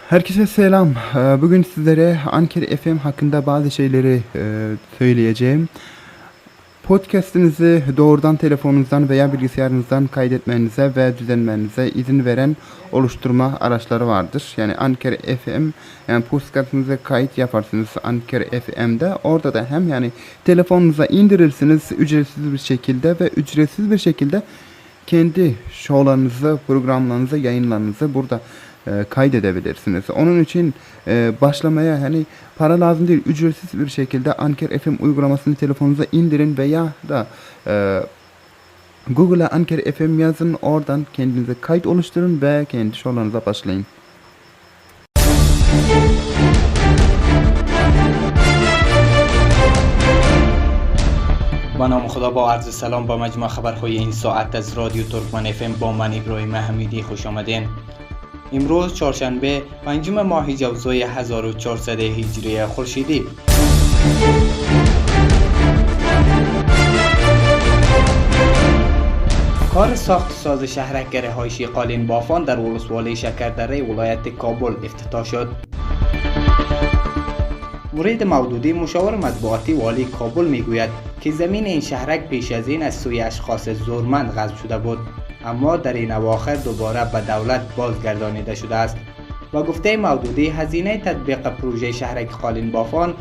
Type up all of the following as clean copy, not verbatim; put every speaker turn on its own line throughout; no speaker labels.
Herkese selam. Bugün sizlere Anker FM hakkında bazı şeyleri söyleyeceğim. Podcast'inizi doğrudan telefonunuzdan veya bilgisayarınızdan kaydetmenize ve düzenlemenize izin veren oluşturma araçları vardır. Yani Anker FM, yani podcast'ınıza kayıt yaparsınız Anker FM'de. Orada da hem yani telefonunuza indirirsiniz ücretsiz bir şekilde ve ücretsiz bir şekilde kendi şovlarınızı, programlarınızı, yayınlarınızı burada kaydedebilirsiniz. Onun için başlamaya hani para lazım değil, ücretsiz bir şekilde Anker FM uygulamasını telefonunuza indirin veya da Google'a Anker FM yazın, oradan kendinize kayıt oluşturun ve kendi şovlarınıza başlayın.
با نام خدا با عرض سلام با مجموع خبرهای این ساعت از رادیو ترکمن FM با من ابراهیم حمیدی خوش آمدین. امروز چهارشنبه 5 ماه جوزای 1400 هجری خورشیدی. کار ساخت ساز شهرک رهایشی قالین بافان در ولسوالی شکردره ولایت کابل افتتاح شد. مرید مودودی مشاور مطبوعاتی والی کابل میگوید که زمین این شهرک پیش از این از سوی اشخاص زورمند غصب شده بود، اما در این اواخر دوباره به دولت بازگردانیده شده است. با گفته مودودی هزینه تطبیق پروژه شهرک قالین بافان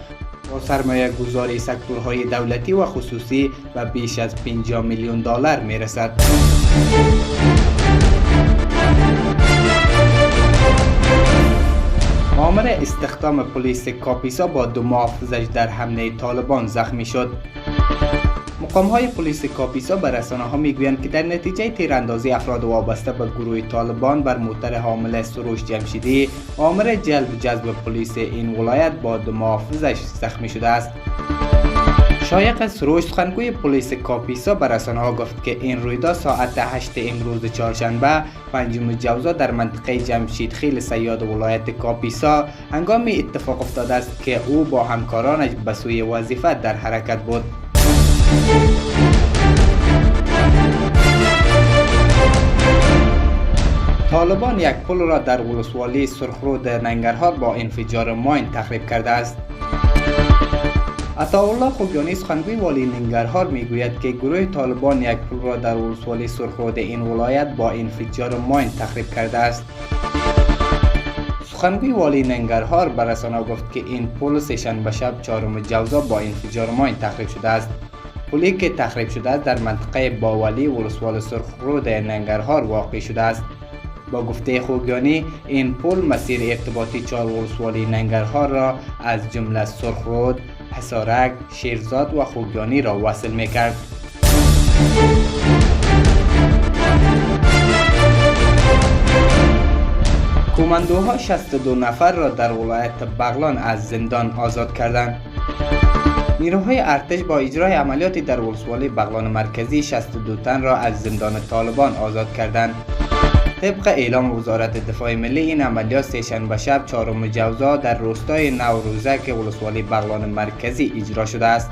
با سرمایه گذاری سکتورهای دولتی و خصوصی به بیش از 50 میلیون دلار میرسد. مأمور استخدام پلیس کاپیسا با 2 محافظش در حمله طالبان زخمی شد. مقام‌های پلیس کاپیسا به رسانه‌ها میگویند که در نتیجه تیراندازی افراد وابسته به گروه طالبان بر موتر حامل سروش جمشیدی، مأمور جذب پلیس این ولایت با 2 محافظش زخمی شده است. شایق سروش سخنگوی پلیس کاپیسا به رسانه‌ها گفت که این رویداد ساعت 8 امروز چهارشنبه 5 جوزا در منطقه جمشیدخیل صیاد ولایت کاپیسا هنگامی اتفاق افتاده است که او با همکارانش به سوی وظیفه در حرکت بود. طالبان یک پل را در ولسوالی سرخرود ننگرهار با انفجار ماین تخریب کرده است. عطاالله خوگیانی سخنگوی والی ننگرهار میگوید که گروه طالبان یک پل را در ولسوالی سرخرود این ولایت با انفجار ماین تخریب کرده است. سخنگوی والی ننگرهار به رسانه‌ها گفت که این پل سه‌شنبه شب 4 جوزا با انفجار ماین تخریب شده است. پلی که تخریب شده است در منطقه باولی ولسوالی سرخرود ننگرهار واقع شده است. با گفته خوگیانی این پل مسیر ارتباطی 4 ولسوالی ننگرهار را از جمله سرخرود، حصارک، شیرزاد و خوگیانی را وصل می‌کرد. کماندوها 62 نفر را در ولایت بغلان از زندان آزاد کردند. نیروهای ارتش با اجرای عملیاتی در ولسوالی بغلان مرکزی 62 تن را از زندان طالبان آزاد کردند. طبق اعلام وزارت دفاع ملی این عملیات سه‌شنبه شب 4 جوزا در روستای نوروزه که ولسوالی بغلان مرکزی اجرا شده است.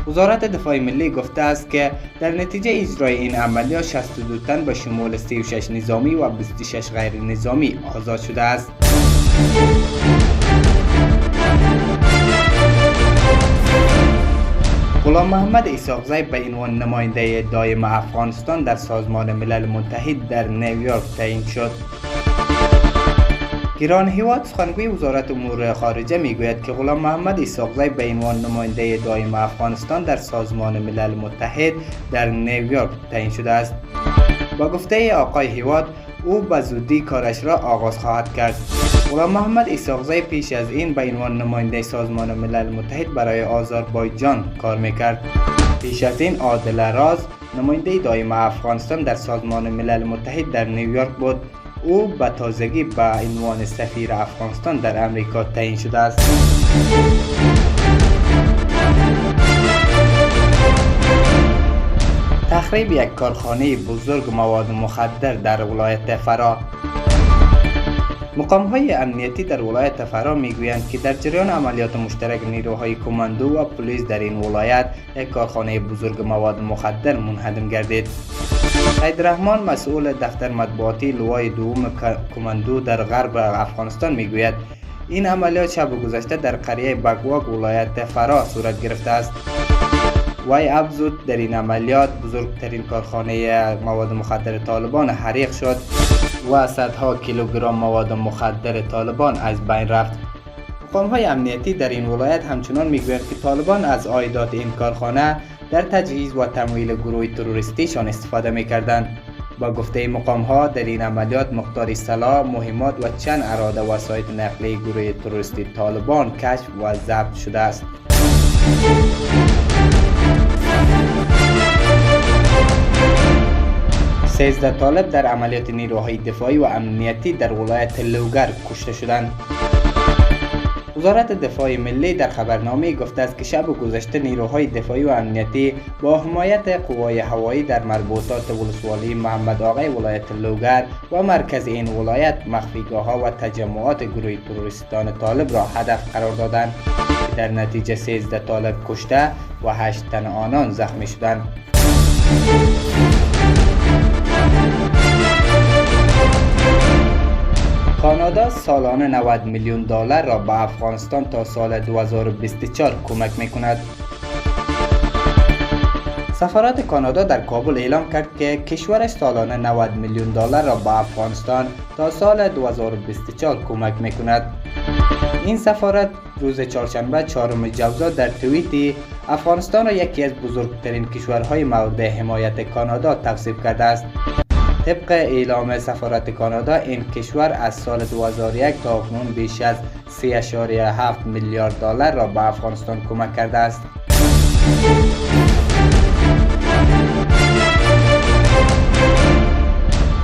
وزارت دفاع ملی گفته است که در نتیجه اجرای این عملیات 62 تن به شمول 36 نظامی و 26 غیر نظامی آزاد شده است. غلام محمد اسحاقزی به عنوان نماینده دائم افغانستان در سازمان ملل متحد در نیویورک تعیین شد. گران هیواد سخنگوی وزارت امور خارجه میگوید که غلام محمد اسحاقزی به عنوان نماینده دائم افغانستان در سازمان ملل متحد در نیویورک تعیین شده است. با گفته آقای هیواد او به زودی کارش را آغاز خواهد کرد. غلام محمد اسحاقزی پیش از این به عنوان نماینده سازمان ملل متحد برای آذربایجان کار میکرد. پیش از این عادل راز نماینده دائم افغانستان در سازمان ملل متحد در نیویورک بود. او به تازگی به عنوان سفیر افغانستان در امریکا تعیین شده است. تخریب یک کارخانه بزرگ مواد مخدر در ولایت فرا. مقام‌های امنیتی در ولایت فرا میگویند که در جریان عملیات مشترک نیروهای کماندو و پلیس در این ولایت یک کارخانه بزرگ مواد مخدر منهدم گردید. سیدرحمان مسئول دفتر مطبوعاتی لوای دوم کماندو در غرب افغانستان میگوید این عملیات شب گذشته در قریه بگواک ولایت فرا صورت گرفته است. وی افزود در این عملیات بزرگترین کارخانه مواد مخدر طالبان حریق شد و صدها کیلوگرم مواد مخدر طالبان از بین رفت. مقام‌های امنیتی در این ولایت همچنان میگویند که طالبان از عایدات این کارخانه در تجهیز و تمویل گروه تروریستیشان استفاده می‌کردند. با گفته مقام‌ها در این عملیات مقداری سلاح، مهمات و چند اراده وسایل نقلیه گروه تروریستی طالبان کشف و ضبط شده است. 13 طالب در عملیات نیروهای دفاعی و امنیتی در ولایت لوگر کشته شدند. وزارت دفاع ملی در خبرنامه گفته است که شب گذشته نیروهای دفاعی و امنیتی با حمایت قوای هوایی در مربوطات ولسوالی محمد آقای ولایت لوگر و مرکز این ولایت مخفیگاه‌ها و تجمعات گروه تروریستان طالب را هدف قرار دادند که در نتیجه 13 طالب کشته و 8 تن آنان زخمی شدند. کانادا سالانه 90 میلیون دلار را به افغانستان تا سال 2024 کمک می‌کند. سفارت کانادا در کابل اعلام کرد که کشورش سالانه 90 میلیون دلار را به افغانستان تا سال 2024 کمک می‌کند. این سفارت روز چهارشنبه 4 جوزا در توییتی افغانستان را یکی از بزرگترین کشورهای مورد حمایت کانادا توصیف کرده است. طبق اعلام سفارت کانادا این کشور از سال 2001 تا اکنون بیش از 3.7 میلیارد دلار را به افغانستان کمک کرده است.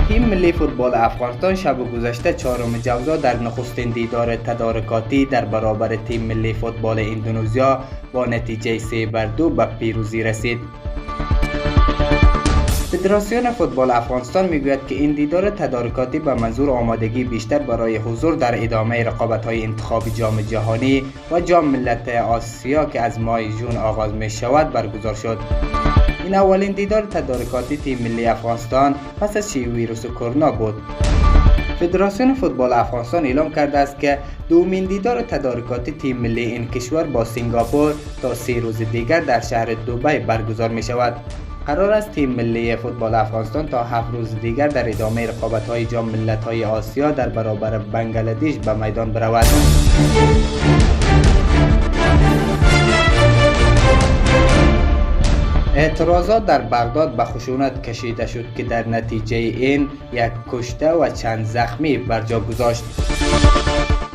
تیم ملی فوتبال افغانستان شب گذشته 4 جوزا در نخستین دیدار تدارکاتی در برابر تیم ملی فوتبال اندونزیا با نتیجه 3-2 به پیروزی رسید. فدراسیون فوتبال افغانستان میگوید که این دیدار تدارکاتی به منظور آمادگی بیشتر برای حضور در ادامه رقابت‌های انتخابی جام جهانی و جام ملت آسیا که از ماه ژوئن آغاز می شود برگزار شد. این اولین دیدار تدارکاتی تیم ملی افغانستان پس از شیوع ویروس کرونا بود. فدراسیون فوتبال افغانستان اعلام کرده است که دومین دیدار تدارکاتی تیم ملی این کشور با سنگاپور تا 3 روز دیگر در شهر دبی برگزار می شود. قرار است تیم ملی فوتبال افغانستان تا 7 روز دیگر در ادامه رقابت‌های جام ملت‌های آسیا در برابر بنگلادش به میدان برود. اعتراضات در بغداد به خشونت کشیده شد که در نتیجه این یک کشته و چند زخمی بر جا گذاشت.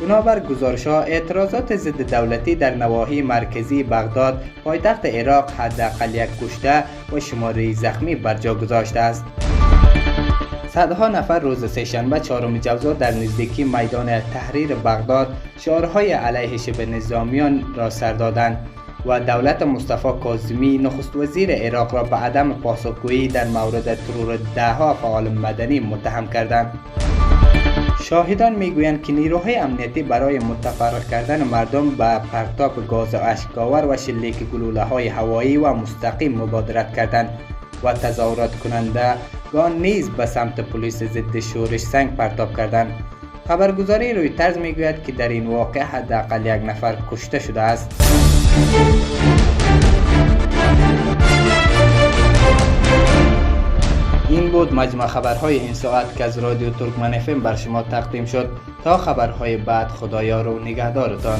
بنابر گزارش‌ها اعتراضات ضد دولتی در نواحی مرکزی بغداد پایتخت عراق حداقل یک کشته و شماری زخمی بر جا گذاشته است. صدها نفر روز سه‌شنبه 4 جوزا در نزدیکی میدان تحریر بغداد شعارهای علیه شبه نظامیان را سر دادند و دولت مصطفی کاظمی نخست وزیر عراق را به عدم پاسخگویی در مورد ترور ده‌ها فعال مدنی متهم کردند. شاهدان میگویند که نیروهای امنیتی برای متفرق کردن مردم به پرتاب گاز اشک‌آور و شلیک گلوله‌های هوایی و مستقیم مبادرت کردند و تظاهرات کنندگان نیز به سمت پلیس ضد شورش سنگ پرتاب کردند. خبرگزاری رویترز میگوید که در این واقعه حداقل 1 نفر کشته شده است. این بود مجموع خبرهای این ساعت که از رادیو ترکمن FM بر شما تقدیم شد. تا خبرهای بعد خدایا و نگهدارتان.